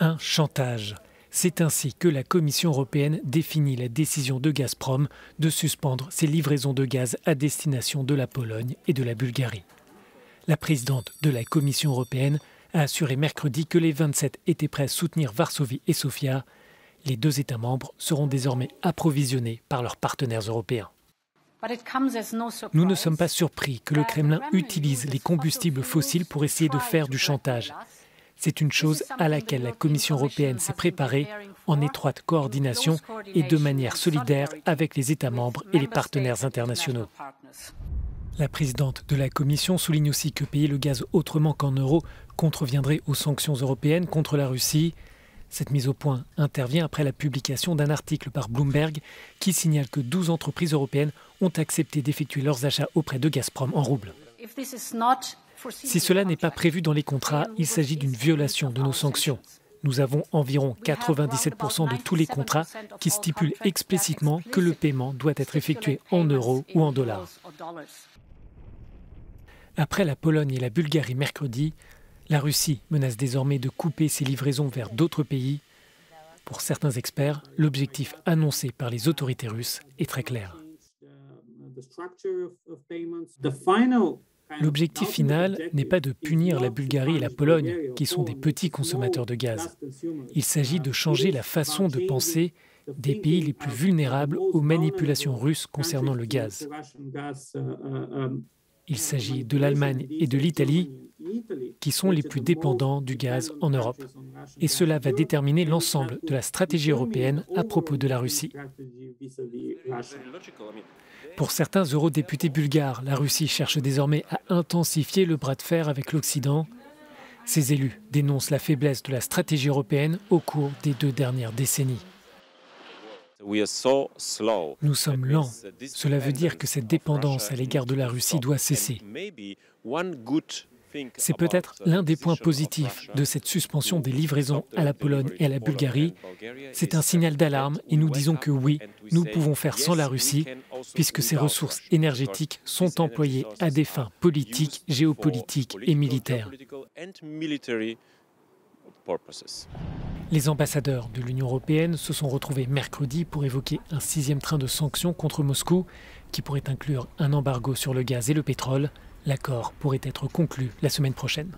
Un chantage. C'est ainsi que la Commission européenne définit la décision de Gazprom de suspendre ses livraisons de gaz à destination de la Pologne et de la Bulgarie. La présidente de la Commission européenne a assuré mercredi que les 27 étaient prêts à soutenir Varsovie et Sofia. Les deux États membres seront désormais approvisionnés par leurs partenaires européens. Nous ne sommes pas surpris que le Kremlin utilise les combustibles fossiles pour essayer de faire du chantage. C'est une chose à laquelle la Commission européenne s'est préparée en étroite coordination et de manière solidaire avec les États membres et les partenaires internationaux. La présidente de la Commission souligne aussi que payer le gaz autrement qu'en euros contreviendrait aux sanctions européennes contre la Russie. Cette mise au point intervient après la publication d'un article par Bloomberg qui signale que 12 entreprises européennes ont accepté d'effectuer leurs achats auprès de Gazprom en roubles. Si cela n'est pas prévu dans les contrats, il s'agit d'une violation de nos sanctions. Nous avons environ 97% de tous les contrats qui stipulent explicitement que le paiement doit être effectué en euros ou en dollars. Après la Pologne et la Bulgarie mercredi, la Russie menace désormais de couper ses livraisons vers d'autres pays. Pour certains experts, l'objectif annoncé par les autorités russes est très clair. L'objectif final n'est pas de punir la Bulgarie et la Pologne, qui sont des petits consommateurs de gaz. Il s'agit de changer la façon de penser des pays les plus vulnérables aux manipulations russes concernant le gaz. Il s'agit de l'Allemagne et de l'Italie, qui sont les plus dépendants du gaz en Europe. Et cela va déterminer l'ensemble de la stratégie européenne à propos de la Russie. Pour certains eurodéputés bulgares, la Russie cherche désormais à intensifier le bras de fer avec l'Occident. Ces élus dénoncent la faiblesse de la stratégie européenne au cours des 2 dernières décennies. Nous sommes lents. Cela veut dire que cette dépendance à l'égard de la Russie doit cesser. C'est peut-être l'un des points positifs de cette suspension des livraisons à la Pologne et à la Bulgarie. C'est un signal d'alarme et nous disons que oui, nous pouvons faire sans la Russie, puisque ses ressources énergétiques sont employées à des fins politiques, géopolitiques et militaires. Les ambassadeurs de l'Union européenne se sont retrouvés mercredi pour évoquer un 6e train de sanctions contre Moscou qui pourrait inclure un embargo sur le gaz et le pétrole. L'accord pourrait être conclu la semaine prochaine.